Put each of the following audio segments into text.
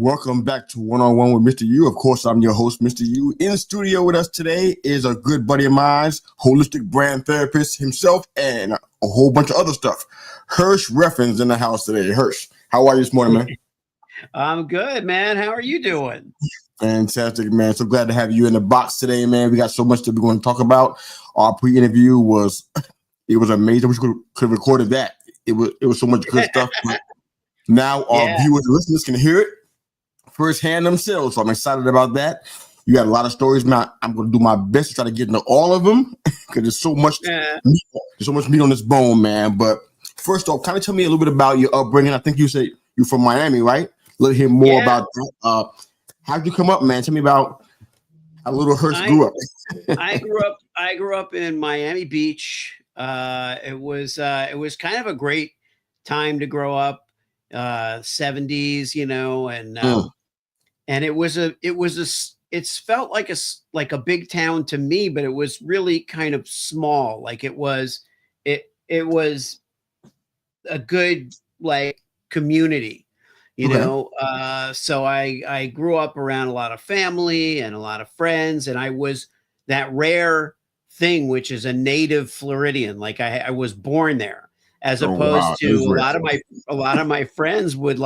Welcome back to One on One with Mr. Yu. Of course, I'm your host, Mr. Yu. In the studio with us today is a good buddy of mine, holistic brand therapist himself, and a whole bunch of other stuff. Hersh Rephun's in the house today. Hersh, how are you this morning, man? I'm good, man. How are you doing? Fantastic, man. So glad to have you in the box today, man. We got so much that we're going to talk about. Our pre-interview was amazing. We could have recorded that. It was so much good stuff. Now our viewers and listeners can hear it firsthand themselves. So I'm excited about that. You got a lot of stories, man. I'm going to do my best to try to get into all of them because there's so much meat on this bone, man. But first off, kind of tell me a little bit about your upbringing. I think you say you're from Miami, right? Let hear more about that. How'd you come up, man? Tell me about how little Hersh grew up. I grew up in Miami Beach. It was kind of a great time to grow up. 70s, and it felt like a big town to me, but it was really kind of small. Like it was a good community, so I grew up around a lot of family and a lot of friends, and I was that rare thing, which is a native Floridian. Like I was born there, as opposed to a lot of my friends would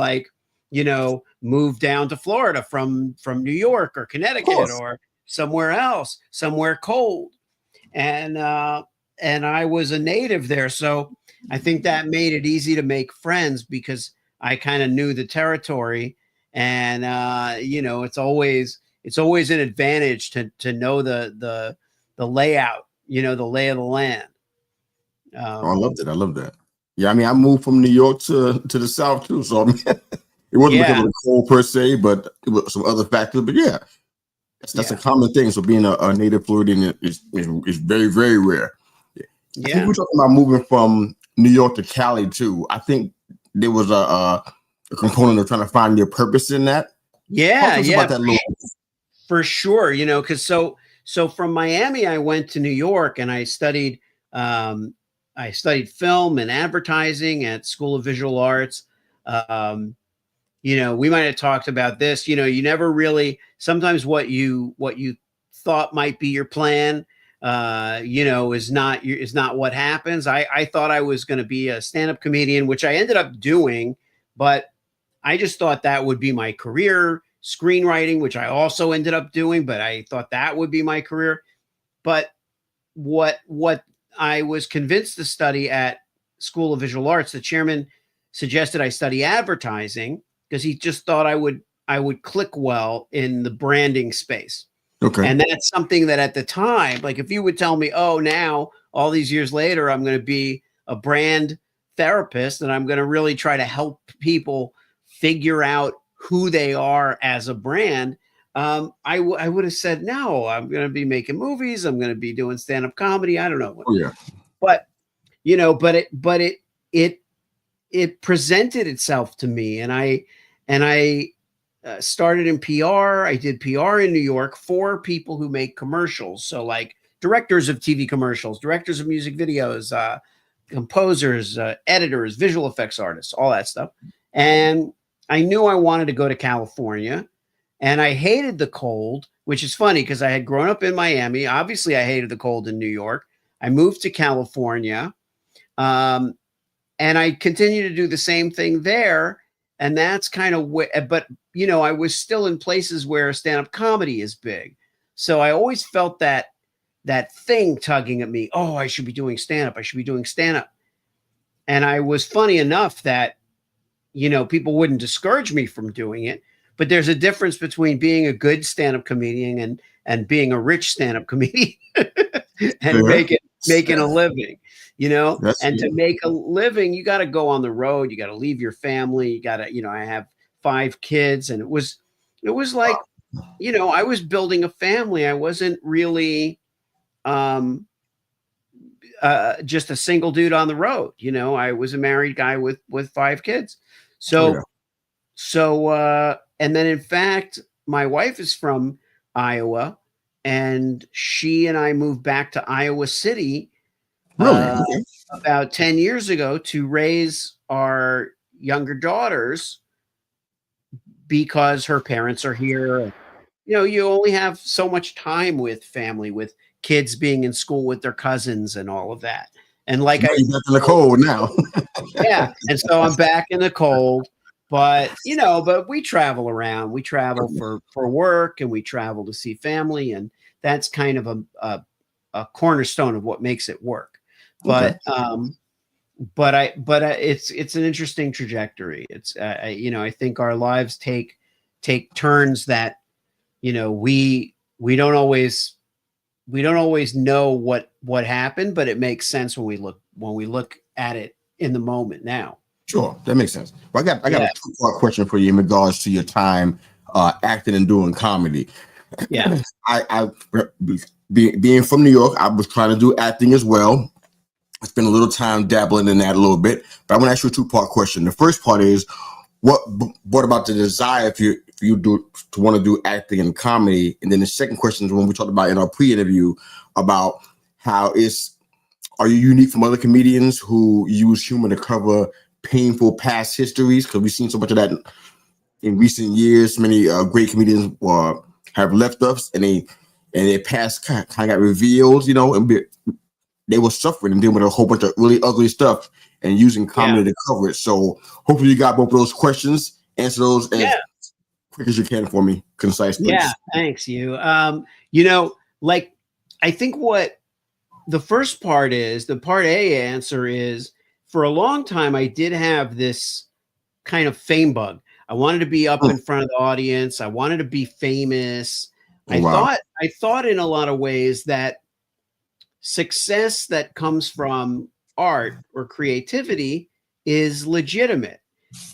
move down to Florida from New York or Connecticut or somewhere else, somewhere cold. And I was a native there. So I think that made it easy to make friends because I kind of knew the territory. And it's always an advantage to know the layout, the lay of the land. I loved it. I love that. Yeah, I mean, I moved from New York to the South too, so I mean, it wasn't because of the cold per se, but it was some other factors. But that's a common thing. So being a native Floridian is very, very rare. I think we're talking about moving from New York to Cali too. I think there was a component of trying to find your purpose in that. About that for sure. Because so from Miami, I went to New York and I studied film and advertising at School of Visual Arts. We might have talked about this. You never really, sometimes what you thought might be your plan, is not what happens. I thought I was going to be a stand-up comedian, which I ended up doing, but I just thought that would be my career. Screenwriting, which I also ended up doing, but I thought that would be my career. But what I was convinced to study at School of Visual Arts, the chairman suggested I study advertising because he just thought I would click well in the branding space. Okay. And that's something that at the time, like if you would tell me, oh, now all these years later, I'm going to be a brand therapist and I'm going to really try to help people figure out who they are as a brand. I would have said, no, I'm going to be making movies. I'm going to be doing stand-up comedy. I don't know. But it presented itself to me. And I started in PR. I did PR in New York for people who make commercials. So like directors of TV commercials, directors of music videos, composers, editors, visual effects artists, all that stuff. And I knew I wanted to go to California. And I hated the cold, which is funny because I had grown up in Miami. Obviously, I hated the cold in New York. I moved to California, and I continued to do the same thing there. And that's kind of but I was still in places where stand-up comedy is big. So I always felt that thing tugging at me. Oh, I should be doing stand-up. I should be doing stand-up. And I was funny enough that, people wouldn't discourage me from doing it. But there's a difference between being a good stand-up comedian and being a rich stand-up comedian and making a living, to make a living, you got to go on the road. You got to leave your family. You got to, I have 5 kids and it was like, I was building a family. I wasn't really just a single dude on the road. I was a married guy with 5 kids. So, and then in fact, my wife is from Iowa and she and I moved back to Iowa City about 10 years ago to raise our younger daughters because her parents are here. You know, you only have so much time with family, with kids being in school with their cousins and all of that. And like Now you're back in the cold now. yeah, and so I'm back in the cold, but you know, but we travel around. We travel for work, and we travel to see family, and that's kind of a cornerstone of what makes it work. Okay. But it's an interesting trajectory. It's you know, I think our lives take turns that, you know, we don't always know what happened, but it makes sense when we look at it in the moment now. Sure, that makes sense. Well, I got a two-part question for you in regards to your time acting and doing comedy. Yeah. Being from New York, I was trying to do acting as well. I spent a little time dabbling in that a little bit, but I want to ask you a two-part question. The first part is, what about the desire for you to want to do acting and comedy? And then the second question is when we talked about in our pre-interview about are you unique from other comedians who use humor to cover painful past histories? Because we've seen so much of that in recent years. Many great comedians have left us, and their past kind of got revealed, you know, and they were suffering and dealing with a whole bunch of really ugly stuff and using comedy to cover it. So hopefully you got both of those questions. Answer those as quick as you can for me, concisely. Yeah, thanks, you. You know, like I think what the first part is, the part A answer is, for a long time I did have this kind of fame bug. I wanted to be up in front of the audience. I wanted to be famous. I thought in a lot of ways that success that comes from art or creativity is legitimate.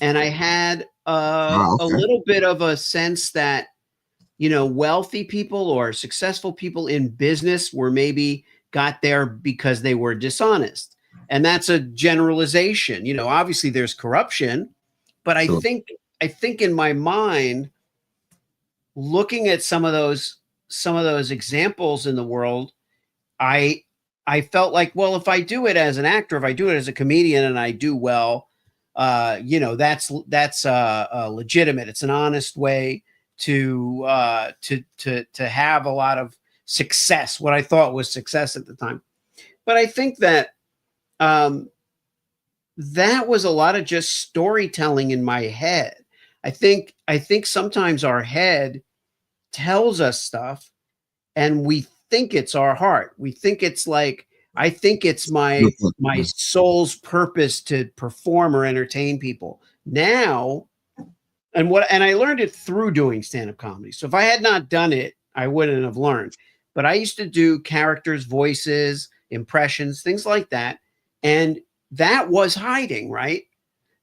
And I had a little bit of a sense that, you know, wealthy people or successful people in business were maybe got there because they were dishonest. And that's a generalization. You know, obviously there's corruption, but I think in my mind, looking at some of those examples in the world, I felt like, well, if I do it as an actor, if I do it as a comedian and I do well, you know, that's legitimate. It's an honest way to have a lot of success, what I thought was success at the time. But I think that that was a lot of just storytelling in my head. I think sometimes our head tells us stuff and we think it's our heart. We think it's like, I think it's my soul's purpose to perform or entertain people. Now, and I learned it through doing stand-up comedy. So if I had not done it, I wouldn't have learned. But I used to do characters, voices, impressions, things like that. And that was hiding, right?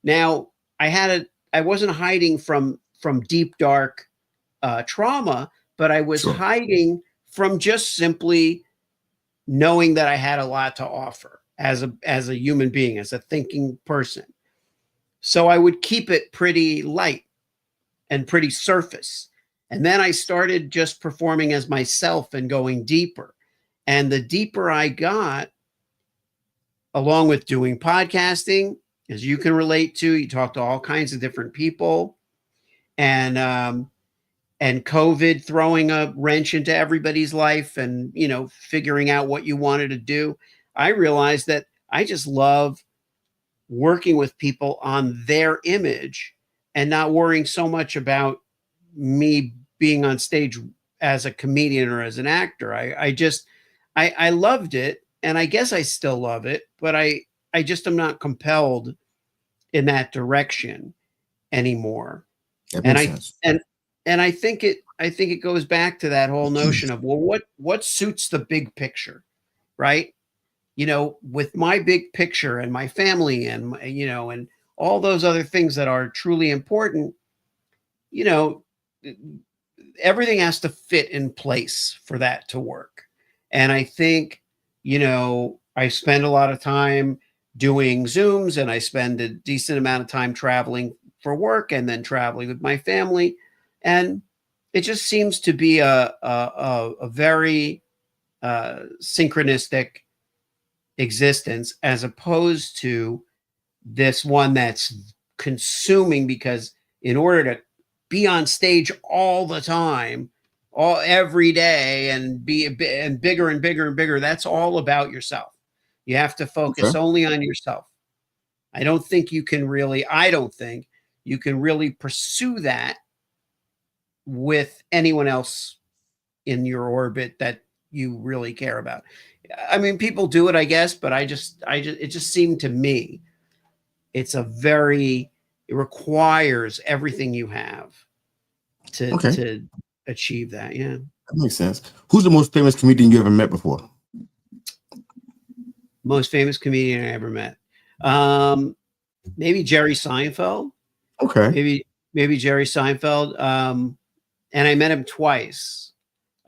Now, I wasn't hiding from deep, dark trauma, but I was hiding from just simply knowing that I had a lot to offer as a human being, as a thinking person. So I would keep it pretty light and pretty surface. And then I started just performing as myself and going deeper. And the deeper I got, along with doing podcasting, as you can relate to, you talk to all kinds of different people, and COVID throwing a wrench into everybody's life, and, you know, figuring out what you wanted to do. I realized that I just love working with people on their image and not worrying so much about me being on stage as a comedian or as an actor. I loved it, and I guess I still love it, but I just am not compelled in that direction anymore. That makes sense. And I think it goes back to that whole notion of, well, what suits the big picture, right? You know, with my big picture and my family and, you know, and all those other things that are truly important, you know, everything has to fit in place for that to work. And I think, you know, I spend a lot of time doing Zooms, and I spend a decent amount of time traveling for work and then traveling with my family. And it just seems to be a very synchronistic existence, as opposed to this one that's consuming, because in order to be on stage all the time, every day, and be and bigger and bigger and bigger. That's all about yourself. You have to focus only on yourself. I don't think you can really pursue that with anyone else in your orbit that you really care about. I mean, people do it, I guess, but it just seemed to me it requires everything you have to achieve that. Yeah. That makes sense. Who's the most famous comedian you ever met before? Most famous comedian I ever met. Maybe Jerry Seinfeld. Okay. Maybe Jerry Seinfeld. And I met him twice.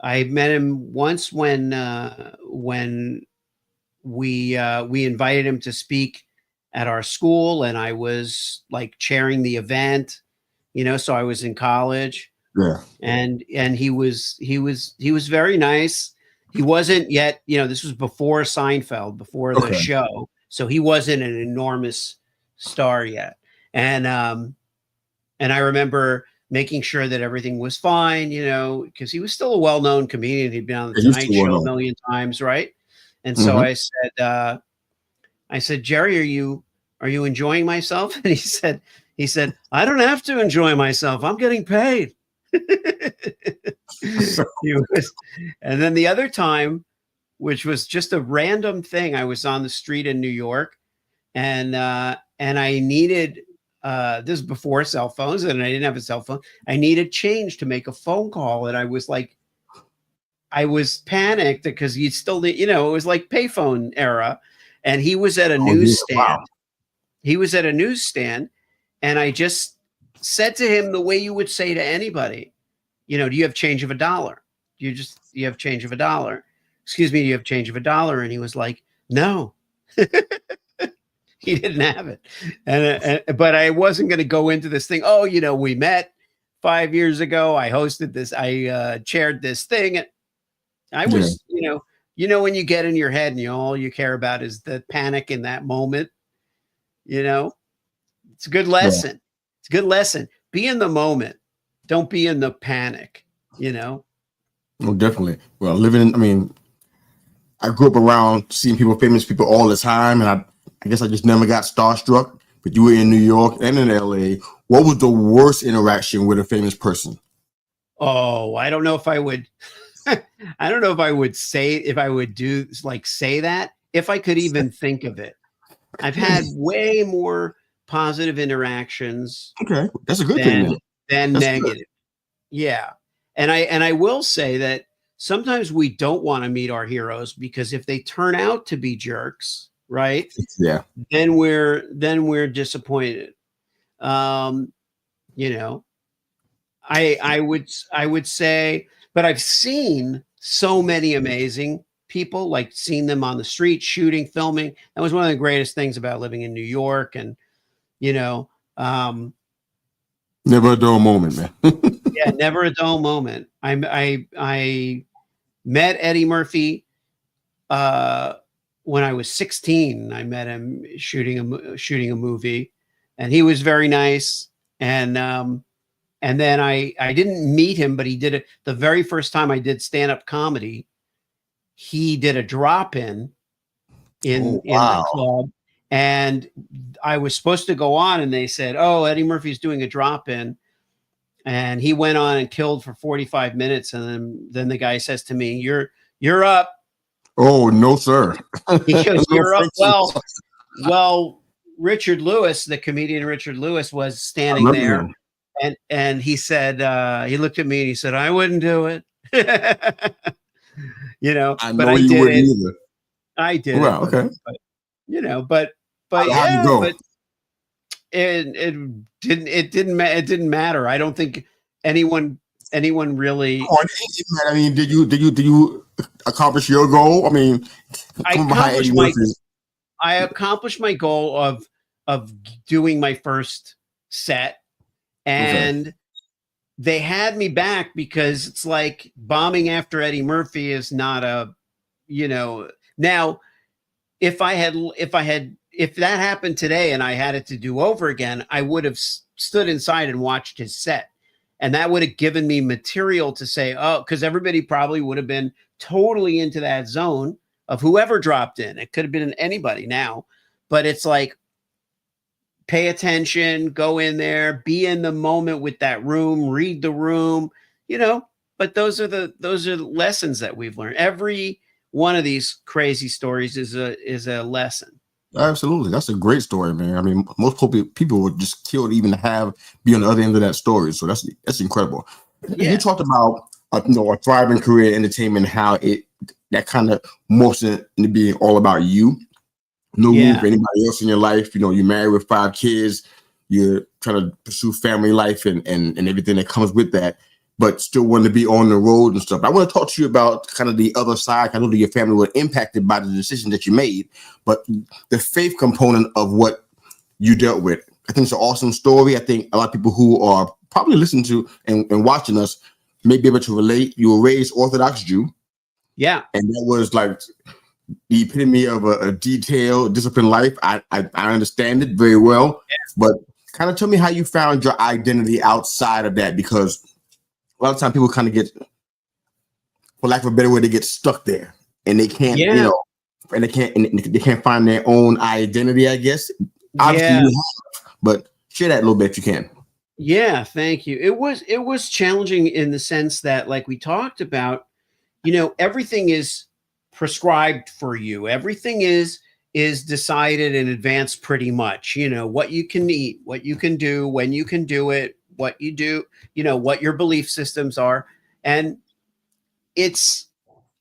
I met him once when we invited him to speak at our school, and I was like chairing the event, so I was in college. Yeah. And he was very nice. He wasn't yet, this was before Seinfeld, before the show. So he wasn't an enormous star yet. And I remember making sure that everything was fine, because he was still a well-known comedian. He'd been on the Tonight Show a million times, right? And so I said, Jerry, are you enjoying myself? And he said, I don't have to enjoy myself. I'm getting paid. And then the other time, which was just a random thing, I was on the street in New York, and I needed this is before cell phones, and I didn't have a cell phone. I needed change to make a phone call, and I was panicked because you still need, it was like payphone era, and he was at a newsstand. Wow. He was at a newsstand, and I just said to him the way you would say to anybody, do you have change of $1? Do you have change of $1? Excuse me, do you have change of $1? And he was like, no. He didn't have it. But I wasn't going to go into this thing. Oh, we met 5 years ago. I hosted this. I chaired this thing. I was, when you get in your head and all you care about is the panic in that moment, it's a good lesson. Yeah. It's a good lesson. Be in the moment. Don't be in the panic, Well, definitely. Well, I grew up around seeing famous people all the time, and I guess I just never got starstruck. But you were in New York and in LA. What was the worst interaction with a famous person? Oh, I don't know if I would. I don't know if I would say that, if I could even think of it. I've had way more positive interactions. Okay, that's a good thing. Than negative. Good. Yeah. And I will say that sometimes we don't want to meet our heroes, because if they turn out to be jerks, right? Yeah. Then we're disappointed. I would say, but I've seen so many amazing people, like seen them on the street, shooting, filming. That was one of the greatest things about living in New York. And, never a dull moment, man. Yeah, never a dull moment. I met Eddie Murphy when I was 16. I met him shooting a movie, and he was very nice. And then I didn't meet him, but he did it the very first time I did stand-up comedy. He did a drop-in in the club, and I was supposed to go on, and they said, "Oh, Eddie Murphy's doing a drop-in." And he went on and killed for 45 minutes. And then the guy says to me, you're up. Oh, no, sir. He goes, you're up. Well, Richard Lewis, the comedian Richard Lewis, was standing there. And he said, he looked at me and he said, I wouldn't do it. I know but I you did wouldn't it. either. I did. Well, it. Okay. But how'd you go? But it didn't matter. I don't think anyone really. I mean, did you accomplish your goal? I mean, I accomplished my goal of doing my first set, and they had me back, because it's like bombing after Eddie Murphy is not now if that happened today and I had it to do over again, I would have stood inside and watched his set. And that would have given me material to say, oh, because everybody probably would have been totally into that zone of whoever dropped in. It could have been anybody now, but it's like, pay attention, go in there, be in the moment with that room, read the room, you know. But those are the lessons that we've learned. Every one of these crazy stories is a lesson. Absolutely, that's a great story, man. I mean, most people would just kill to even be on the other end of that story. So that's incredible. Yeah. You talked about a thriving career in entertainment, how that kind of morphs into being all about you. No room for anybody else in your life. You know, you're married with 5 kids. You're trying to pursue family life and everything that comes with that, but still want to be on the road and stuff. I want to talk to you about kind of the other side. I know that your family was impacted by the decision that you made, but the faith component of what you dealt with. I think it's an awesome story. I think a lot of people who are probably listening to and watching us may be able to relate. You were raised Orthodox Jew. Yeah. And that was like the epitome of a detailed, disciplined life. I understand it very well, but kind of tell me how you found your identity outside of that, because a lot of times people kind of get, for lack of a better word, they get stuck there and they can't, you know, and they can't find their own identity, I guess. Obviously, you have, but share that a little bit if you can. Yeah, thank you. It was challenging in the sense that, like we talked about, you know, everything is prescribed for you. Everything is decided in advance pretty much. You know, what you can eat, what you can do, when you can do it, what you do, you know, what your belief systems are. And it's,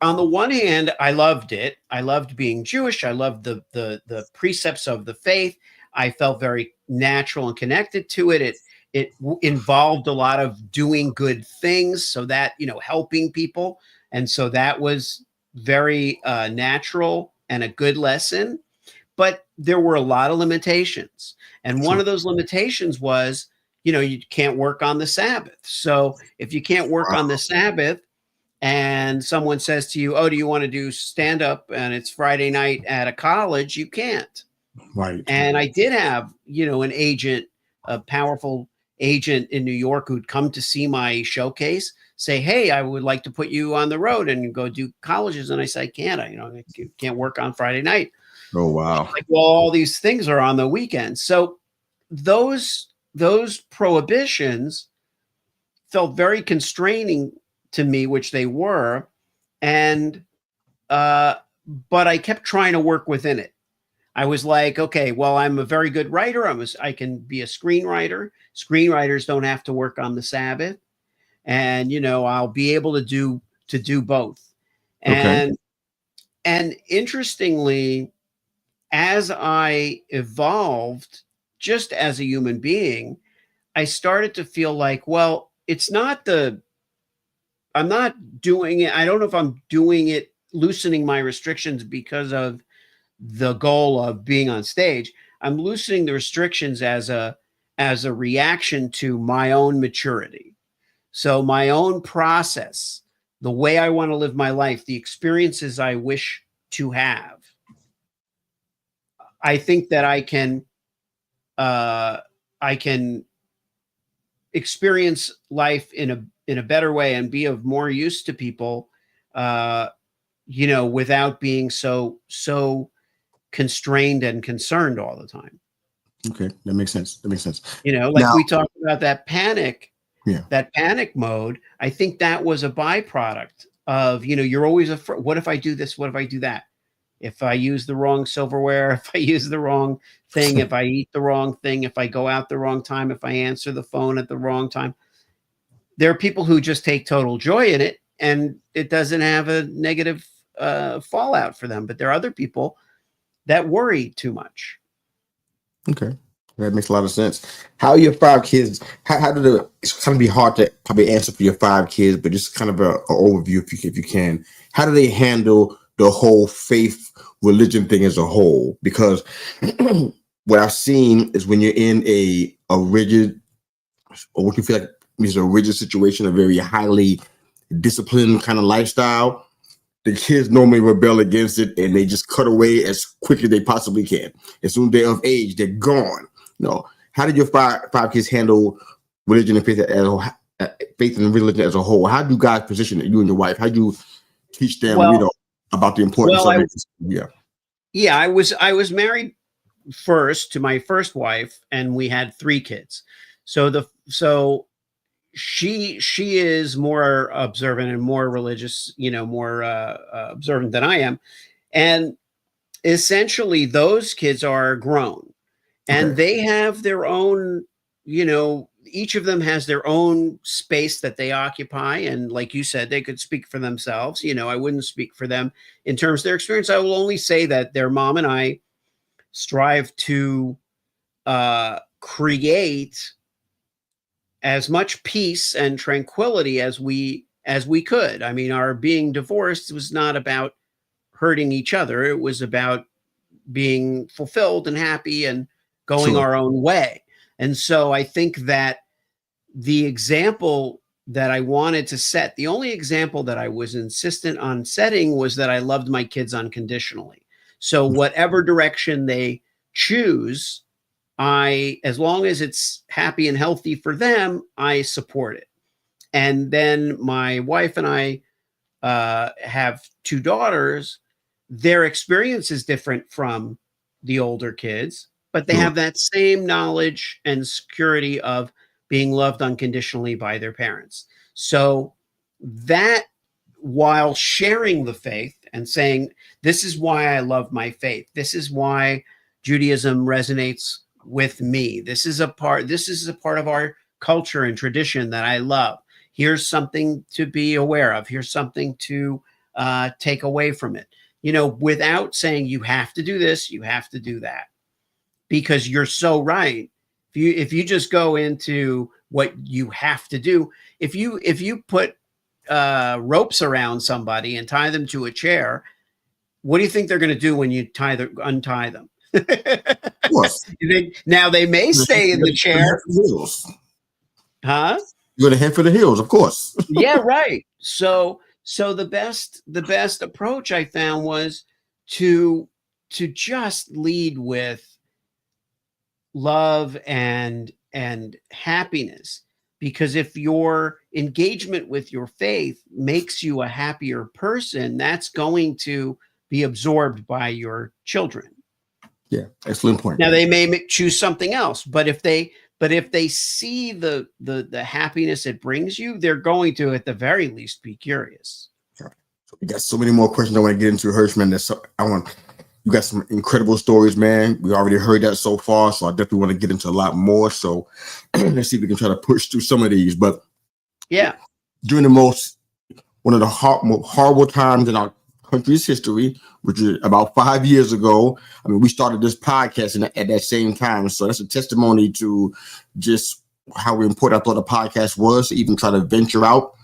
on the one hand, I loved it. I loved being Jewish. I loved the precepts of the faith. I felt very natural and connected to it. It involved a lot of doing good things, so that, you know, helping people. And so that was very natural and a good lesson. But there were a lot of limitations. And one of those limitations was, you know, you can't work on the Sabbath. So if you can't work on the Sabbath and someone says to you, oh, do you want to do stand up? And it's Friday night at a college, you can't. Right. And I did have, you know, an agent, a powerful agent in New York who'd come to see my showcase, say, hey, I would like to put you on the road and go do colleges. And I said, I can't, I can't work on Friday night. Oh, wow. Like, well, all these things are on the weekends. So those prohibitions felt very constraining to me, which they were. And, but I kept trying to work within it. I was like, okay, well, I'm a very good writer. I can be a screenwriter. Screenwriters don't have to work on the Sabbath. And, you know, I'll be able to do both. And interestingly, as I evolved just as a human being, I started to feel like, well, I'm not doing it. I don't know if I'm doing it, loosening my restrictions because of the goal of being on stage. I'm loosening the restrictions as a reaction to my own maturity. So my own process, the way I want to live my life, the experiences I wish to have. I think that I can experience life in a better way and be of more use to people, you know, without being so constrained and concerned all the time. Okay, that makes sense. You know, like now, we talked about that panic, that panic mode. I think that was a byproduct of, you know, you're always afraid. What if I do this? What if I do that? If I use the wrong silverware, if I use the wrong thing, if I eat the wrong thing, if I go out the wrong time, if I answer the phone at the wrong time. There are people who just take total joy in it and it doesn't have a negative fallout for them. But there are other people that worry too much. Okay. That makes a lot of sense. How are your 5 kids? How did it's kind of be hard to probably answer for your 5 kids, but just kind of an overview if you can. How do they handle the whole faith religion thing as a whole? Because what I've seen is when you're in a rigid, or what you feel like is a rigid situation, a very highly disciplined kind of lifestyle, the kids normally rebel against it and they just cut away as quickly as they possibly can. As soon as they're of age, they're gone. You know, how did your five kids handle religion and faith as faith in religion as a whole? How do you guys position it, you and your wife? How do you teach them, about the importance of it? Yeah, I was married first to my first wife, and we had 3 kids. So she is more observant and more religious, more observant than I am. And essentially those kids are grown, and they have their own, each of them has their own space that they occupy. And like you said, they could speak for themselves. I wouldn't speak for them in terms of their experience. I will only say that their mom and I strive to create as much peace and tranquility as we could. I mean, our being divorced was not about hurting each other. It was about being fulfilled and happy and going our own way. And so I think that the example that I wanted to set, the only example that I was insistent on setting, was that I loved my kids unconditionally. So whatever direction they choose, as long as it's happy and healthy for them, I support it. And then my wife and I have 2 daughters. Their experience is different from the older kids, but they have that same knowledge and security of being loved unconditionally by their parents. So that, while sharing the faith and saying, this is why I love my faith, this is why Judaism resonates with me, this is a part of our culture and tradition that I love. Here's something to be aware of. Here's something to take away from it. Without saying you have to do this, you have to do that, because you're so right. If you just go into what you have to do, if you put ropes around somebody and tie them to a chair, what do you think they're going to do when you untie them? Of course. Now they may stay in the chair. Huh? You're going to head for the hills, of course. Yeah, right. So the best approach I found was to just lead with love and happiness, because if your engagement with your faith makes you a happier person, that's going to be absorbed by your children. Yeah, excellent point. Now they may choose something else, but if they see the happiness it brings you, they're going to, at the very least, be curious. We got so many more questions I want to get into, Hersh, man. You got some incredible stories, man. We already heard that so far, so I definitely want to get into a lot more. So let's see if we can try to push through some of these. But yeah, during one of the horrible times in our country's history, which is about 5 years ago, I mean, we started this podcast at that same time. So that's a testimony to just how important I thought the podcast was to even try to venture out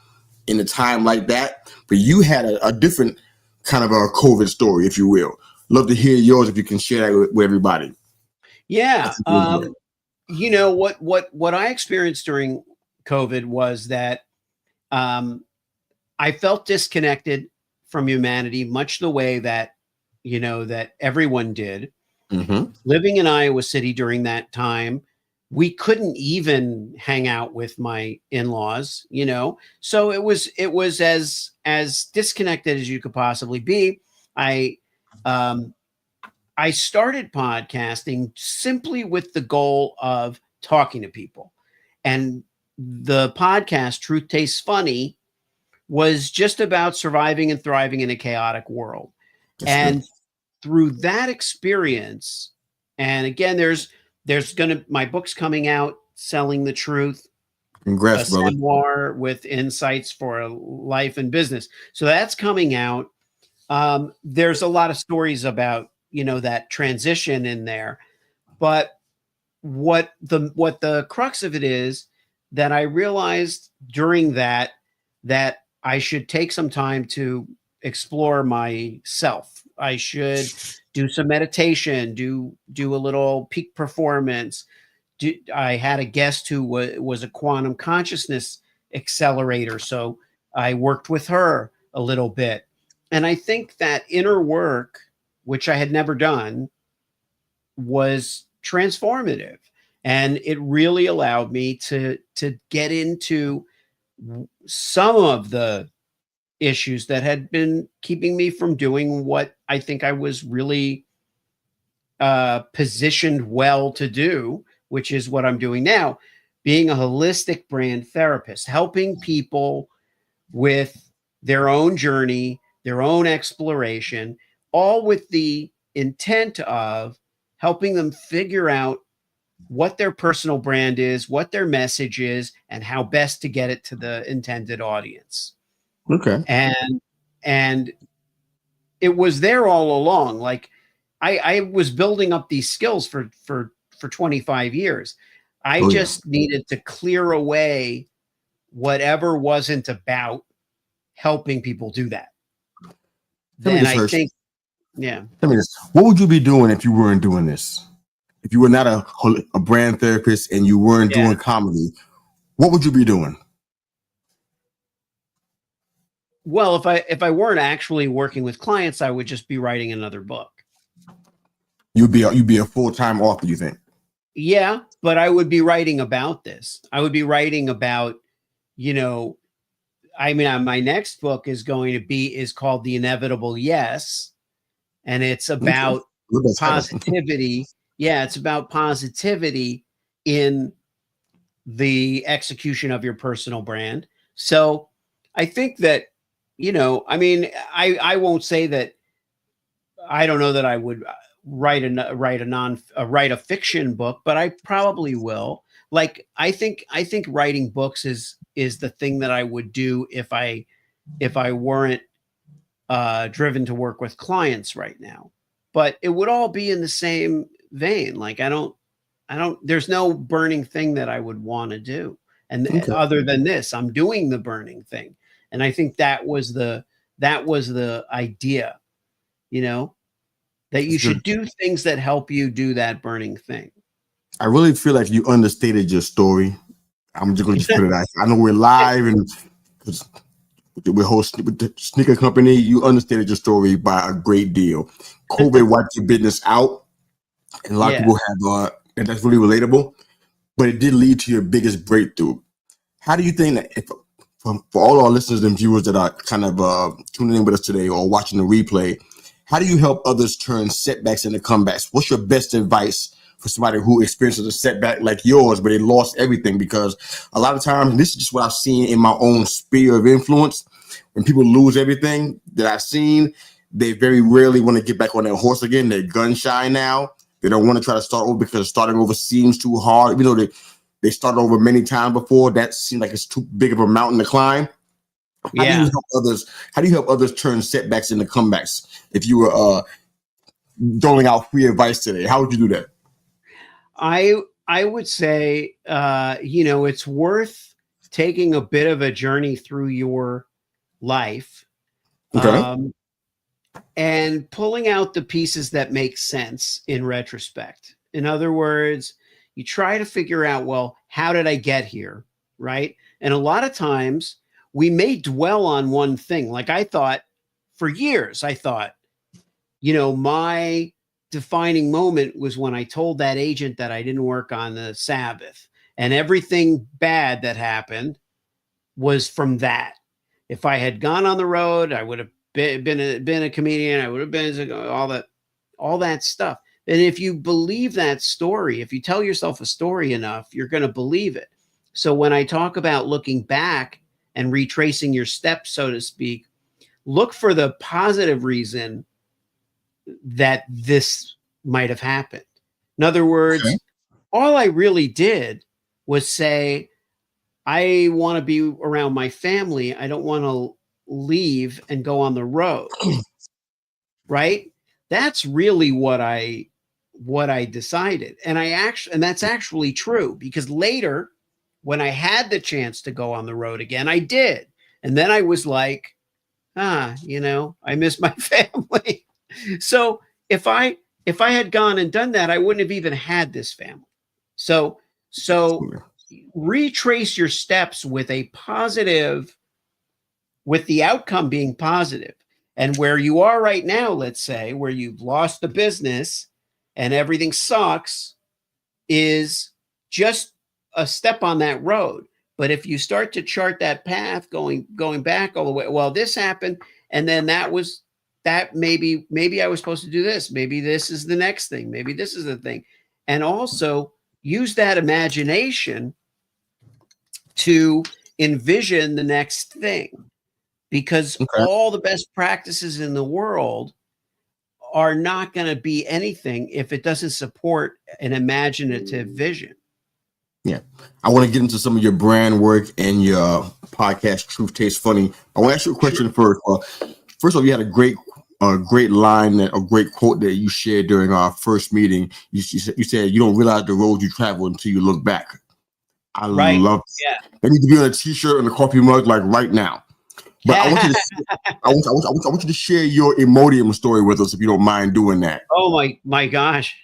in a time like that. But you had a different kind of a COVID story, if you will. Love to hear yours if you can share that with everybody. Yeah. What I experienced during COVID was that I felt disconnected from humanity, much the way that, that everyone did. Mm-hmm. Living in Iowa City during that time, we couldn't even hang out with my in-laws, so it was as disconnected as you could possibly be. I started podcasting simply with the goal of talking to people, and the podcast Truth Tastes Funny was just about surviving and thriving in a chaotic world. That's and good. Through that experience, and again, my book's coming out, Selling the Truth. Congrats, brother. Memoir with insights for life and business. So that's coming out. There's a lot of stories about, that transition in there, but what the crux of it is that I realized during that I should take some time to explore myself. I should do some meditation, do a little peak performance. I had a guest who was a quantum consciousness accelerator, so I worked with her a little bit. And I think that inner work, which I had never done, was transformative. And it really allowed me to get into some of the issues that had been keeping me from doing what I think I was really positioned well to do, which is what I'm doing now, being a holistic brand therapist, helping people with their own journey, their own exploration, all with the intent of helping them figure out what their personal brand is, what their message is, and how best to get it to the intended audience. Okay. And it was there all along. Like I was building up these skills for 25 years. I Oh yeah. just needed to clear away whatever wasn't about helping people do that. Tell me Then this, I Hersh. think, yeah. Tell me this. What would you be doing if you weren't doing this? If you were not a brand therapist and you weren't Yeah. doing comedy, what would you be doing? Well, if I weren't actually working with clients, I would just be writing another book. You'd be a full-time author, you think? Yeah, but I would be writing about this. I would be writing about, you know, I mean, my next book is called The Inevitable Yes, and it's Okay. about Good title. positivity. Yeah, it's about positivity in the execution of your personal brand. So I think that, I mean, I won't say that I don't know that I would write a fiction book, but I probably will. Like I think writing books is the thing that I would do if I weren't driven to work with clients right now. But it would all be in the same vein. Like there's no burning thing that I would want to do. And Okay. other than this, I'm doing the burning thing. And I think that was the idea, you know, that you That's good. should do things that help you do that burning thing. I really feel like you understated your story. I'm just gonna put it out. I know we're live and we're hosting with the sneaker company. You understated your story by a great deal. COVID wiped your business out, and a lot of Yeah. people have, and that's really relatable. But it did lead to your biggest breakthrough. How do you think that for all our listeners and viewers that are kind of tuning in with us today or watching the replay, how do you help others turn setbacks into comebacks? What's your best advice for somebody who experiences a setback like yours, but they lost everything? Because a lot of times, and this is just what I've seen in my own sphere of influence, when people lose everything that I've seen, they very rarely want to get back on their horse again. They're gun shy now. They don't want to try to start over because starting over seems too hard. Even though they started over many times before, that seemed like it's too big of a mountain to climb. How do you help others? How do you help others turn setbacks into comebacks? If you were doling out free advice today, how would you do that? I would say it's worth taking a bit of a journey through your life, Okay. and pulling out the pieces that make sense in retrospect. In other words, you try to figure out, well, how did I get here? Right. And a lot of times we may dwell on one thing. Like I thought for years, my defining moment was when I told that agent that I didn't work on the Sabbath, and everything bad that happened was from that. If I had gone on the road, I would have been a comedian. I would have been all that stuff. And if you believe that story, if you tell yourself a story enough, you're going to believe it. So when I talk about looking back and retracing your steps, so to speak, look for the positive reason that this might have happened. In other Okay. words, all I really did was say, I want to be around my family. I don't want to leave and go on the road. Right? That's really what I decided. And that's actually true, because later when I had the chance to go on the road again, I did. And then I was like, I miss my family. So if I had gone and done that, I wouldn't have even had this family. So retrace your steps with the outcome being positive. And where you are right now, let's say, where you've lost the business and everything sucks, is just a step on that road. But if you start to chart that path going back all the way, well, this happened, and then that was that. Maybe I was supposed to do this. Maybe this is the next thing. Maybe this is the thing. And also use that imagination to envision the next thing, because all the best practices in the world are not going to be anything if it doesn't support an imaginative vision. Yeah. I want to get into some of your brand work and your podcast, Truth Tastes Funny. I want to ask you a question first. First of all, you had a great line, a great quote that you shared during our first meeting. You said, you don't realize the road you travel until you look back. I love it. Yeah. That needs to be on a t-shirt and a coffee mug, like right now. But I want you to share your Imodium story with us, if you don't mind doing that. Oh my gosh.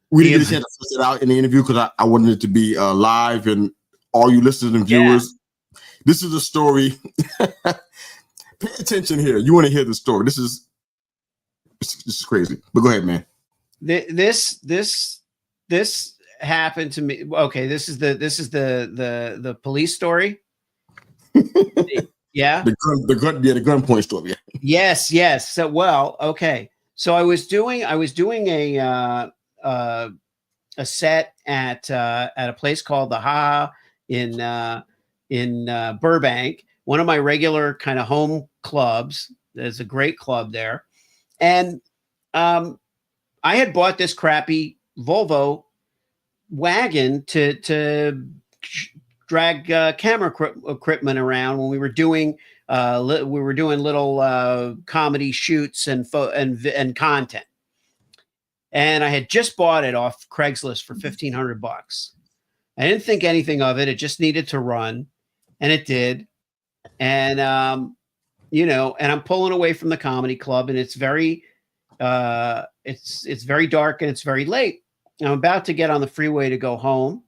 We didn't get a chance to suss it out in the interview because I wanted it to be live, and all you listeners and viewers, this is a story. Pay attention here. You want to hear the story. This is crazy. But go ahead, man. This happened to me. Okay, this is the police story. Yeah. The gunpoint story. Yeah. Yes. So okay. So I was doing a set at a place called the Ha in Burbank, one of my regular kind of home clubs. There's a great club there. And I had bought this crappy Volvo wagon to drag camera equipment around when we were doing little comedy shoots and content. And I had just bought it off Craigslist for $1,500. I didn't think anything of it. It just needed to run, and it did. And and I'm pulling away from the comedy club, and it's very it's very dark and it's very late. I'm about to get on the freeway to go home,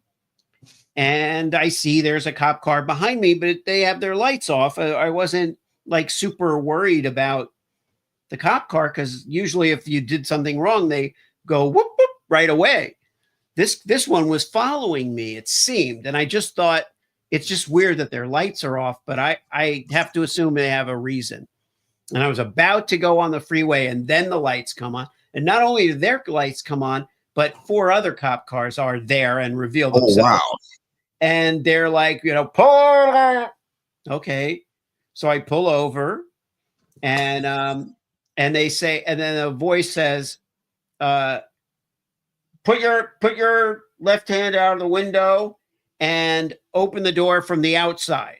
and I see there's a cop car behind me, but they have their lights off. I wasn't like super worried about the cop car, because usually if you did something wrong, they go whoop whoop right away. This one was following me, it seemed, and I just thought it's just weird that their lights are off, but I have to assume they have a reason. And I was about to go on the freeway, and then the lights come on, and not only did their lights come on, but 4 other cop cars are there and reveal themselves. Oh, wow. And they're like, pull. Okay. So I pull over, and they say, and then a voice says, put your left hand out of the window and open the door from the outside.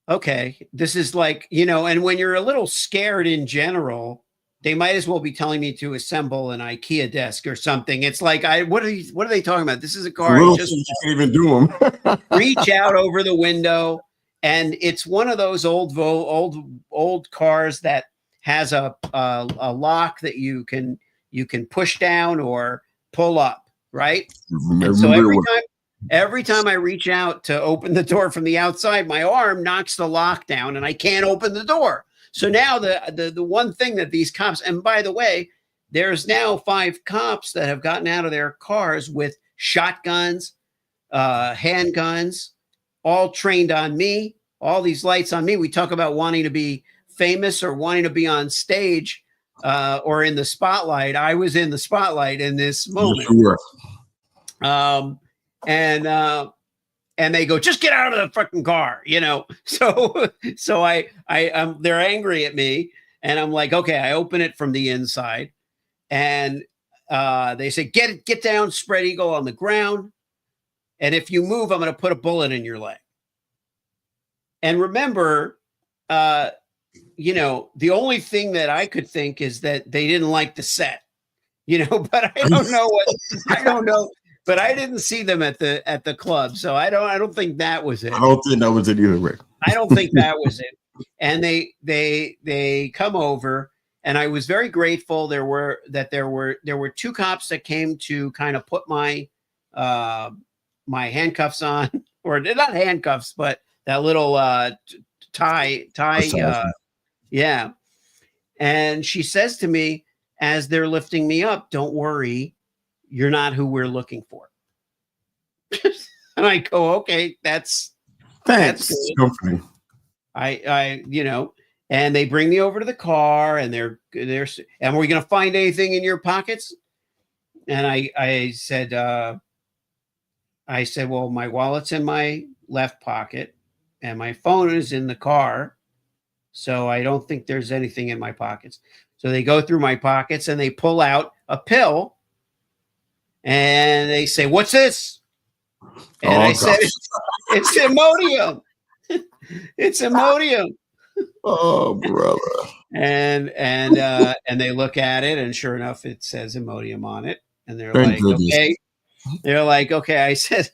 Okay. This is like, and when you're a little scared in general, they might as well be telling me to assemble an IKEA desk or something. It's like, what are they talking about? This is a car. You can't even do them. Reach out over the window, and it's one of those old cars that has a lock that you can push down or pull up, right? So every time I reach out to open the door from the outside, my arm knocks the lock down, and I can't open the door. So now the one thing that these cops, and by the way, there's now 5 cops that have gotten out of their cars with shotguns, handguns, all trained on me, all these lights on me. We talk about wanting to be famous or wanting to be on stage or in the spotlight. I was in the spotlight in this moment. And they go, just get out of the fucking car, So they're angry at me, and I'm like, okay. I open it from the inside, and they say, get down, spread eagle on the ground, and if you move, I'm going to put a bullet in your leg. And remember, the only thing that I could think is that they didn't like the set, but I don't know. But I didn't see them at the club, so I don't think that was it. I don't think that was it either, Rick. I don't think that was it. And they come over, and I was very grateful. There were 2 cops that came to kind of put my handcuffs on, or not handcuffs, but that little tie. Yeah. And she says to me as they're lifting me up, "Don't worry. You're not who we're looking for." And I go, okay, that's Thanks. good. Comforting. I, and they bring me over to the car, and they're, and we're going to find anything in your pockets? And I said, well, my wallet's in my left pocket and my phone is in the car. So I don't think there's anything in my pockets. So they go through my pockets and they pull out a pill and they say, what's this? And I said, it's Imodium. It's Imodium. Oh, brother. And they look at it, and sure enough, it says Imodium on it. And they're Thank like, goodness. okay. They're like, okay. I said,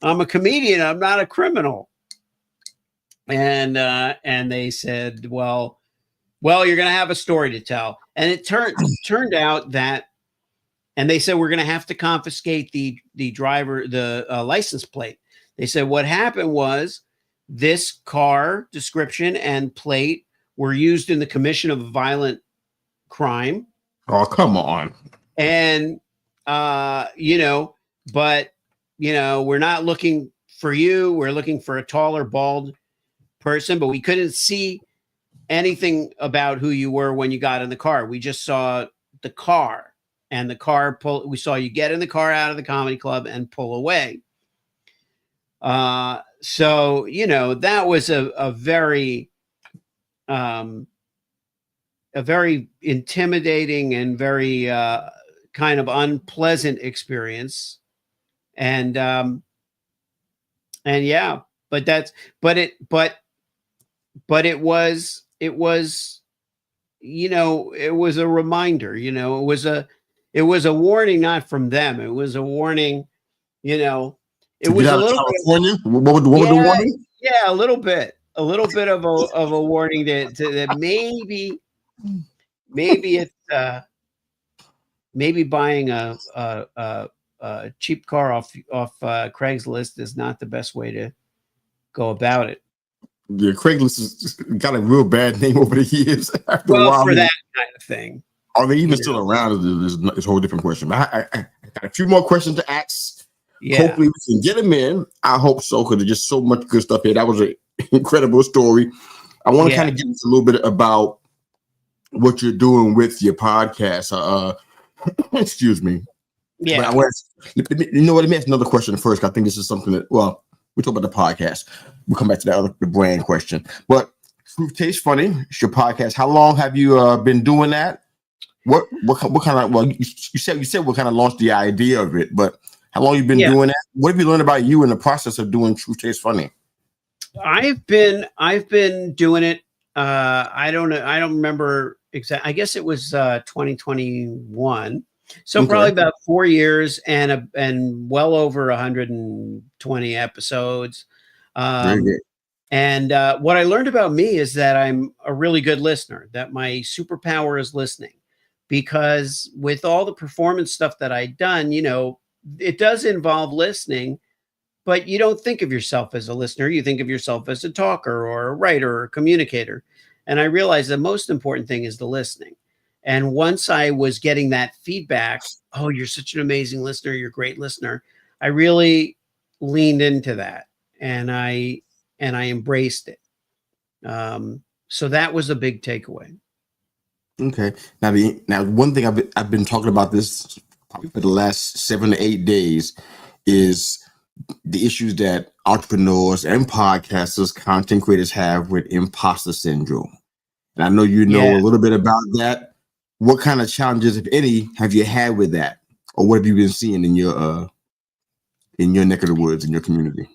I'm a comedian. I'm not a criminal. And they said, well, you're going to have a story to tell. And it turned out that, and they said, we're going to have to confiscate the driver, the license plate. They said what happened was this car description and plate were used in the commission of a violent crime. Oh, come on. And, but, we're not looking for you. We're looking for a taller, bald person, but we couldn't see anything about who you were when you got in the car. We just saw the car, and the car we saw you get in the car out of the comedy club and pull away. So, that was a very intimidating and very kind of unpleasant experience. And yeah, but it was, it was a reminder, it was a warning, not from them. It was a warning, it was a little California. What was the warning? Yeah, a little bit of a warning that maybe it's maybe buying a cheap car off Craigslist is not the best way to go about it. Yeah, Craigslist has got a real bad name over the years. Well, for that kind of thing. Are they even still around? It's a whole different question. But I got a few more questions to ask. Yeah. Hopefully we can get them in. I hope so, because there's just so much good stuff here. That was an incredible story. I want to kind of get into a little bit about what you're doing with your podcast. Excuse me. Yeah. But let me ask another question first. I think this is something that, well, we talk about the podcast. We'll come back to the brand question. But Truth Tastes Funny, it's your podcast. How long have you been doing that? What kind of, well, you said what kind of launched the idea of it, but how long you been doing that? What have you learned about you in the process of doing Truth Tastes Funny? I've been doing it. I don't know. I don't remember exactly. I guess it was 2021. So probably about 4 years and well over 120 episodes. Very good. And what I learned about me is that I'm a really good listener, that my superpower is listening, because with all the performance stuff that I've done, it does involve listening, but you don't think of yourself as a listener. You think of yourself as a talker or a writer or a communicator. And I realized the most important thing is the listening. And once I was getting that feedback, oh, you're such an amazing listener, you're a great listener, I really leaned into that, and I embraced it. So that was a big takeaway. Okay. Now one thing I've been talking about this probably for the last 7 to 8 days is the issues that entrepreneurs and podcasters, content creators have with imposter syndrome. And I know you know a little bit about that. What kind of challenges, if any, have you had with that, or what have you been seeing in your neck of the woods, in your community?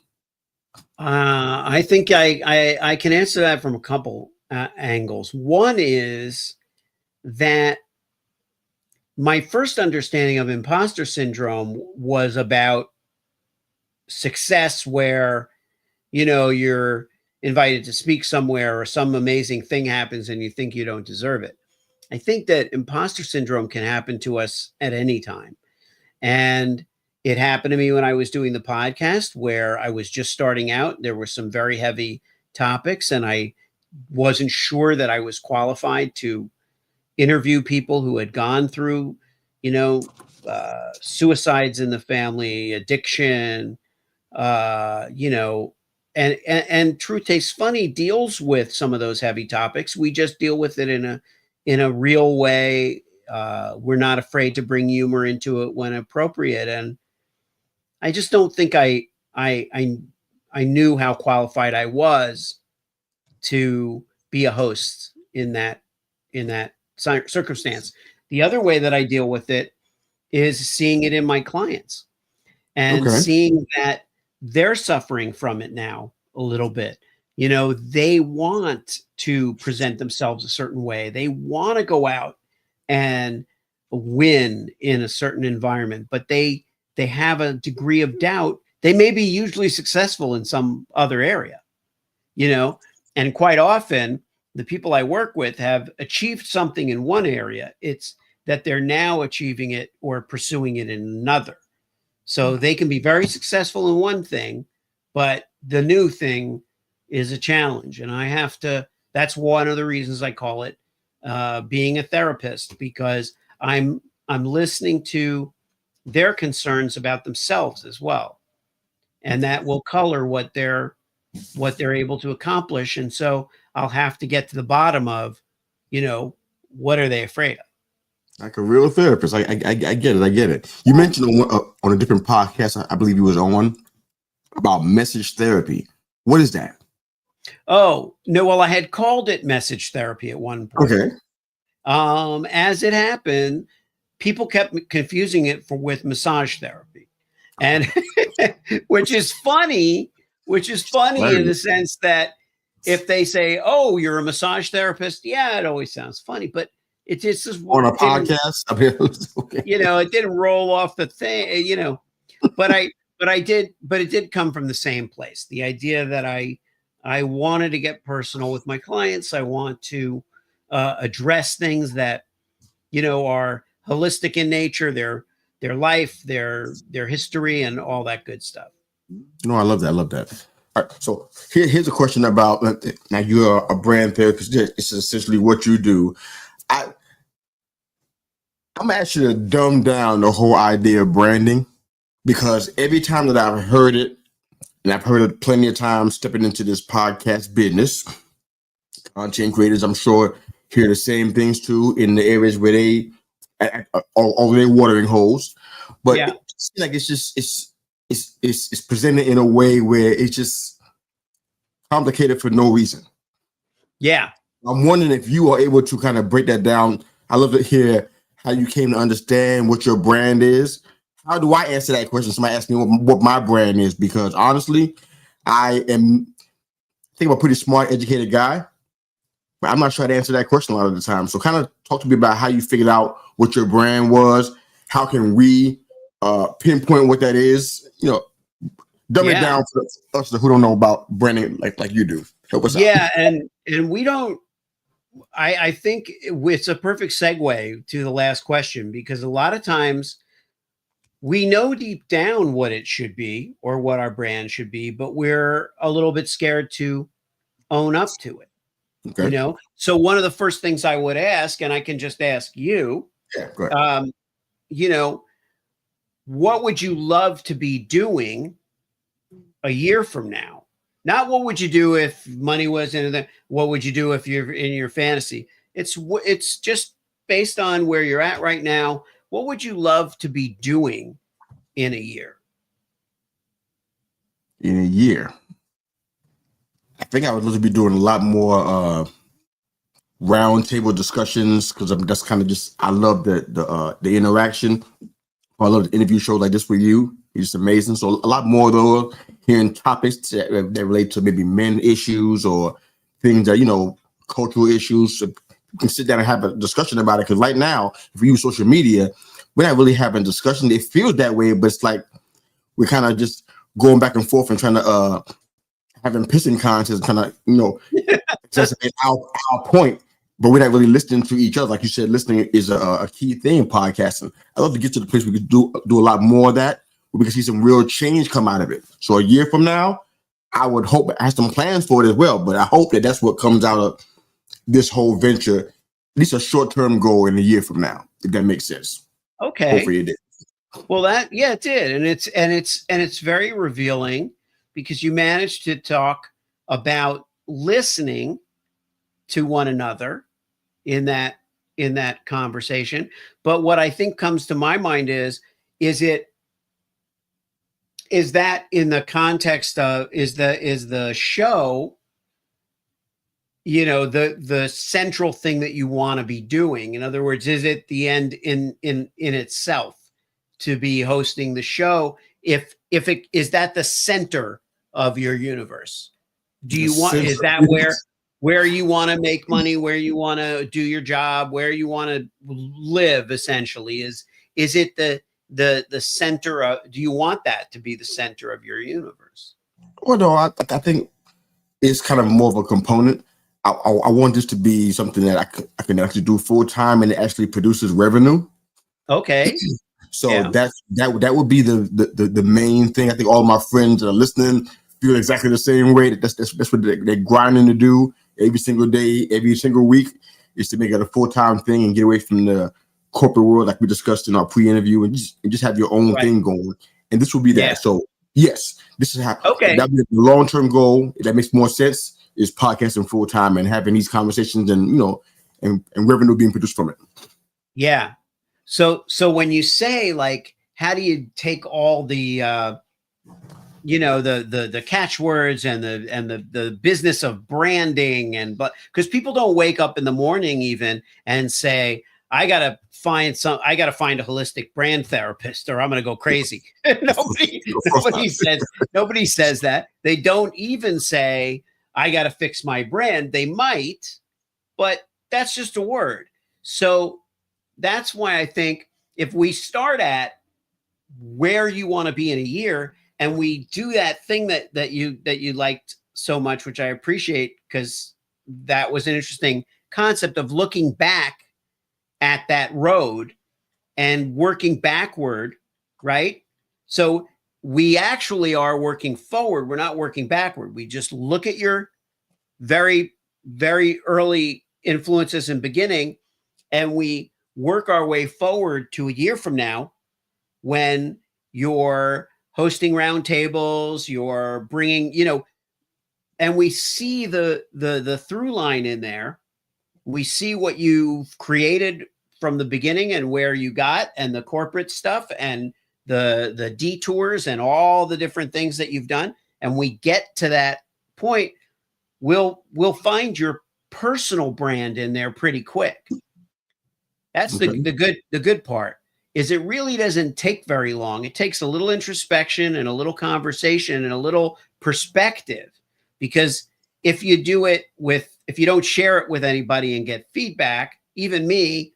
I think I can answer that from a couple angles. One is that my first understanding of imposter syndrome was about success, where you're invited to speak somewhere or some amazing thing happens and you think you don't deserve it. I think that imposter syndrome can happen to us at any time. And it happened to me when I was doing the podcast, where I was just starting out. There were some very heavy topics, and I wasn't sure that I was qualified to interview people who had gone through, suicides in the family, addiction, you know, and Truth Tastes Funny deals with some of those heavy topics. We just deal with it in a real way. We're not afraid to bring humor into it when appropriate. And I just don't think I I knew how qualified I was to be a host in that circumstance. The other way that I deal with it is seeing it in my clients and Okay. seeing that they're suffering from it now a little bit. You know, they want to present themselves a certain way. They want to go out and win in a certain environment, but they have a degree of doubt. They may be hugely successful in some other area, you know, and quite often the people I work with have achieved something in one area. It's that they're now achieving it or pursuing it in another. So they can be very successful in one thing, but the new thing is a challenge. And I have to, that's one of the reasons I call it being a therapist, because I'm listening to their concerns about themselves as well. And that will color what they're able to accomplish. And so I'll have to get to the bottom of, you know, what are they afraid of? Like a real therapist. I get it. I get it. You mentioned on a different podcast, I believe you was on, about message therapy. What is that? Oh, no. Well, I had called it message therapy at one point. Okay. As it happened, people kept confusing it with massage therapy. And which is funny in the sense that if they say, "Oh, you're a massage therapist," yeah, it always sounds funny, but it just on a podcast. I mean, okay. You know, it didn't roll off the thing, you know, but it did come from the same place. The idea that I wanted to get personal with my clients. I want to address things that, you know, are holistic in nature, their life, their history, and all that good stuff. No, I love that. I love that. All right, so here's a question about, now you're a brand therapist. This is essentially what you do. I'm actually to dumb down the whole idea of branding, because every time that I've heard it, and I've heard it plenty of times stepping into this podcast business, content creators, I'm sure, hear the same things too in the areas where they are they watering holes. But yeah. It seems like it's presented in a way where it's just complicated for no reason. Yeah. I'm wondering if you are able to kind of break that down. I love to hear how you came to understand what your brand is. How do I answer that question? Somebody asked me what my brand is, because honestly, I think I'm a pretty smart, educated guy, but I'm not sure to answer that question a lot of the time. So kind of talk to me about how you figured out what your brand was. How can we pinpoint what that is? You know, dumb it down for us who don't know about branding like you do. Help us out. Yeah, and we don't. I think it's a perfect segue to the last question, because a lot of times we know deep down what it should be or what our brand should be, but we're a little bit scared to own up to it. Okay. You know, so one of the first things I would ask, and I can just ask you, go ahead. You know, what would you love to be doing a year from now? Not what would you do if money was in it. What would you do if you're in your fantasy? It's just based on where you're at right now. What would you love to be doing in a year? In a year, I think I would love to be doing a lot more round table discussions, because that's kind of just, I love the interaction. I love the interview shows like this with you. It's just amazing. So a lot more though, hearing topics that relate to maybe men issues or things that, you know, cultural issues. So you can sit down and have a discussion about it. Because right now, if we use social media, we're not really having a discussion. It feels that way, but it's like we're kind of just going back and forth and trying to having pissing contests, kind of, you know, just our point. But we're not really listening to each other. Like you said, listening is a key thing in podcasting. I love to get to the place where we could do a lot more of that, where we can see some real change come out of it. So a year from now, I would hope, I have some plans for it as well, but I hope that that's what comes out of this whole venture, at least a short-term goal in a year from now, if that makes sense. Okay. Hopefully it did. Well, yeah, it did, and it's very revealing because you managed to talk about listening to one another in that conversation. But what I think comes to my mind is it is that in the context of is the show, the central thing that you want to be doing? In other words, is it the end in itself to be hosting the show? If it is that the center of your universe? Do you want, is that where you want to make money, where you want to do your job, where you want to live? Essentially, is it the center of? Do you want that to be the center of your universe? Well, no, I think it's kind of more of a component. I want this to be something that I can actually do full time, and it actually produces revenue. Okay. So yeah. that would be the main thing. I think all my friends that are listening feel exactly the same way. That's what they're grinding to do every single day, every single week, is to make it a full-time thing and get away from the corporate world, like we discussed in our pre-interview, and just have your own thing going. And this will be that. Yeah. So yes, this is how. Okay. That'll be the long-term goal. That makes more sense. Is podcasting full-time and having these conversations, and and revenue being produced from it. Yeah. So when you say, like, how do you take all the the catchwords and the business of branding, but because people don't wake up in the morning even and say, I gotta find a holistic brand therapist or I'm gonna go crazy. Nobody says that. They don't even say, I got to fix my brand. They might, but that's just a word. So that's why I think if we start at where you want to be in a year, and we do that thing that you liked so much, which I appreciate, because that was an interesting concept of looking back at that road and working backward, right? So we actually are working forward. We're not working backward. We just look at your very, very early influences and beginning, and we work our way forward to a year from now when you're hosting roundtables, you're bringing, and we see the through line in there. We see what you've created from the beginning and where you got, and the corporate stuff and the detours and all the different things that you've done. And we get to that point, we'll find your personal brand in there pretty quick. That's the good part, is it really doesn't take very long. It takes a little introspection and a little conversation and a little perspective, because if you don't share it with anybody and get feedback, even me,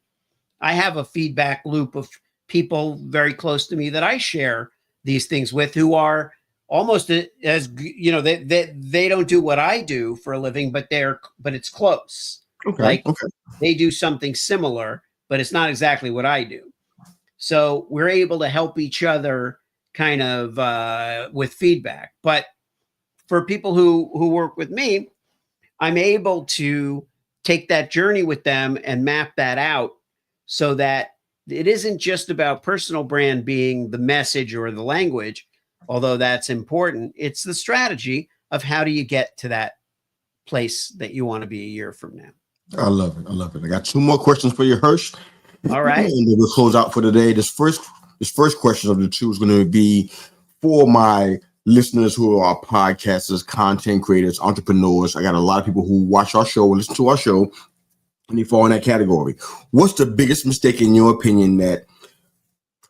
I have a feedback loop of people very close to me that I share these things with, who are almost as, they don't do what I do for a living, but it's close. Okay. They do something similar, but it's not exactly what I do. So we're able to help each other kind of with feedback. But for people who work with me, I'm able to take that journey with them and map that out so that it isn't just about personal brand being the message or the language, although that's important. It's the strategy of how do you get to that place that you want to be a year from now. I love it. I got two more questions for you, Hersh. All right. And then we'll close out for today. This first question of the two is going to be for my listeners who are podcasters, content creators, entrepreneurs. I got a lot of people who watch our show and listen to our show, and they fall in that category. What's the biggest mistake, in your opinion, that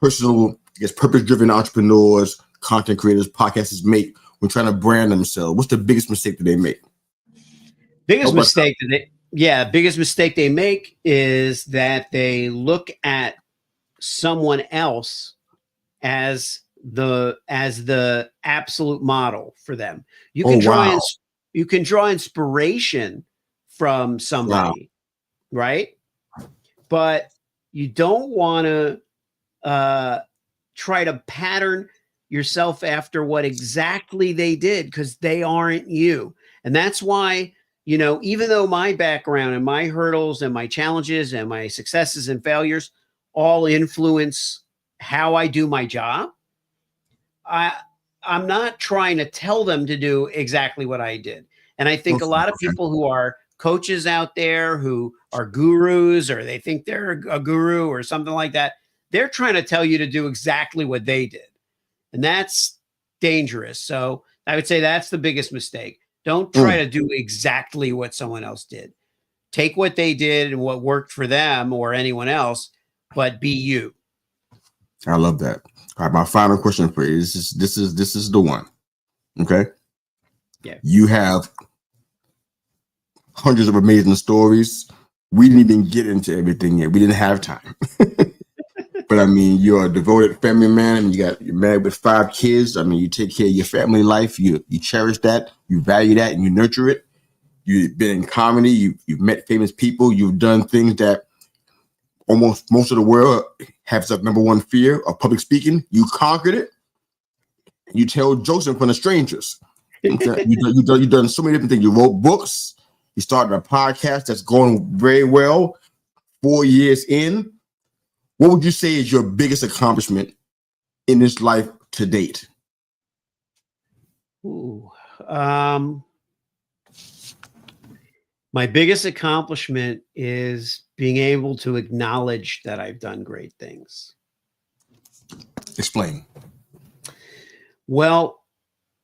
purpose-driven entrepreneurs, content creators, podcasters make when trying to brand themselves? What's the biggest mistake that they make? Biggest mistake they make is that they look at someone else as the absolute model for them. You can draw inspiration from somebody, right? But you don't want to try to pattern yourself after what exactly they did, because they aren't you. And that's why, even though my background and my hurdles and my challenges and my successes and failures all influence how I do my job, I'm not trying to tell them to do exactly what I did. And I think a lot of people who are coaches out there who are gurus, or they think they're a guru or something like that, they're trying to tell you to do exactly what they did. And that's dangerous. So I would say that's the biggest mistake. Don't try to do exactly what someone else did. Take what they did and what worked for them or anyone else, but be you. I love that. All right, my final question for you. This is the one. Okay. Yeah. You have hundreds of amazing stories. We didn't even get into everything yet. We didn't have time. But I mean, you're a devoted family man. I mean, you're married with 5 kids. I mean, you take care of your family life. You cherish that. You value that, and you nurture it. You've been in comedy. You've met famous people. You've done things that almost most of the world has a number one fear of public speaking. You conquered it. You tell jokes in front of strangers. You've done so many different things. You wrote books. You started a podcast that's going very well. 4 years in. What would you say is your biggest accomplishment in this life to date? Ooh, my biggest accomplishment is being able to acknowledge that I've done great things. Explain. Well,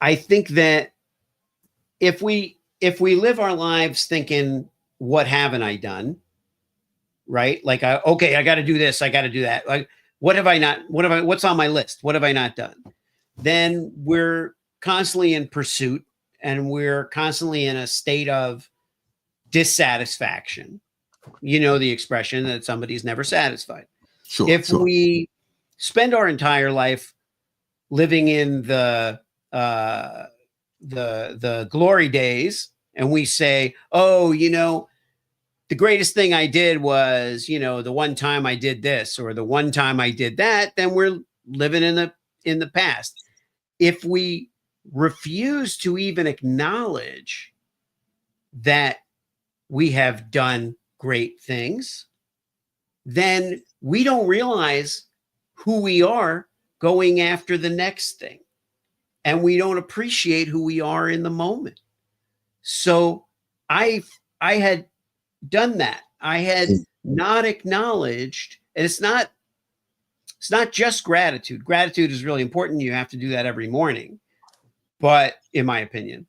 I think that if we live our lives thinking, what haven't I done? Right? Like, I got to do this. I got to do that. Like, what's on my list? What have I not done? Then we're constantly in pursuit, and we're constantly in a state of dissatisfaction. You know, the expression that somebody's never satisfied. Sure. If we spend our entire life living in the glory days, and we say, oh, you know, the greatest thing I did was, you know, the one time I did this or the one time I did that, then we're living in the past. If we refuse to even acknowledge that we have done great things, then we don't realize who we are going after the next thing. And we don't appreciate who we are in the moment. So I had done that. I had not acknowledged, and it's not just gratitude. Gratitude is really important. You have to do that every morning, but in my opinion,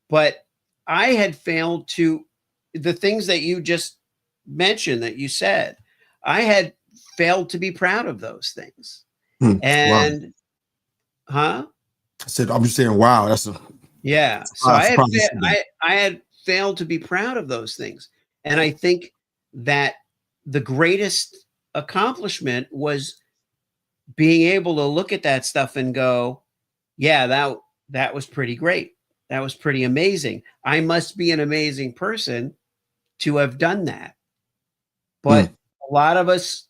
but I had failed to, the things that you just mentioned, that you said, I had failed to be proud of those things. And I said, I'm just saying, wow, that's a so I had failed to be proud of those things. And I think that the greatest accomplishment was being able to look at that stuff and go, yeah, that was pretty great. That was pretty amazing. I must be an amazing person to have done that. But a lot of us,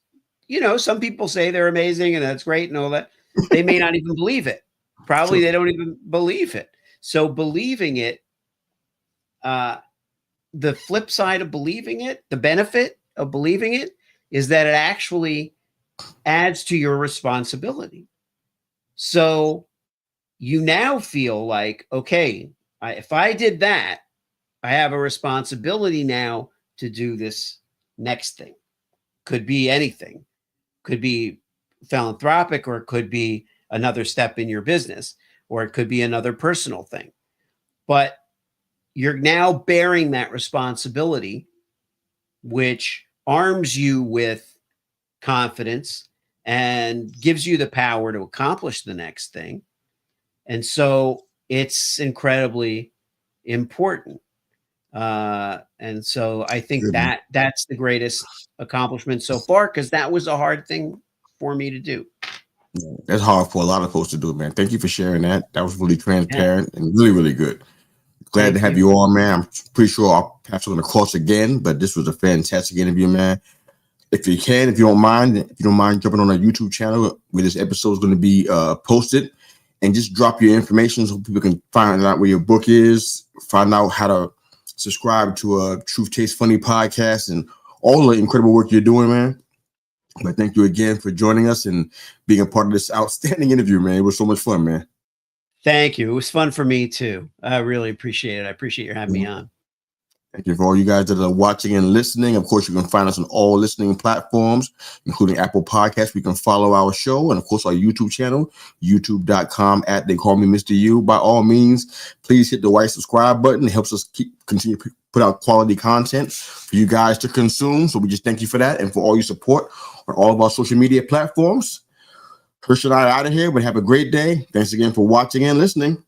you know, some people say they're amazing and that's great and all that. They may not even believe it. Probably they don't even believe it. So believing it, the flip side of believing it, the benefit of believing it, is that it actually adds to your responsibility. So you now feel like, okay, if I did that, I have a responsibility now to do this next thing. Could be anything. Could be philanthropic, or it could be another step in your business, or it could be another personal thing. But you're now bearing that responsibility, which arms you with confidence and gives you the power to accomplish the next thing. And so it's incredibly important. And so I think that's the greatest accomplishment so far, because that was a hard thing for me to do. That's hard for a lot of folks to do, man. Thank you for sharing that. That was really transparent and really, really good. Glad to have you on, man. I'm pretty sure I'll pass on the course again, but this was a fantastic interview, man. If you don't mind jumping on our YouTube channel where this episode is going to be posted, and just drop your information so people can find out where your book is, find out how to subscribe to a Truth Tastes Funny podcast, and all the incredible work you're doing, man. But thank you again for joining us and being a part of this outstanding interview, man. It was so much fun, man. Thank you. It was fun for me too. I really appreciate it. I appreciate you having me on. Thank you for all you guys that are watching and listening. Of course, you can find us on all listening platforms, including Apple Podcasts. You can follow our show and, of course, our YouTube channel, youtube.com They Call Me Mr. Yu. By all means, please hit the white subscribe button. It helps us continue to put out quality content for you guys to consume. So we just thank you for that and for all your support on all of our social media platforms. Hersh and I are out of here, but have a great day. Thanks again for watching and listening.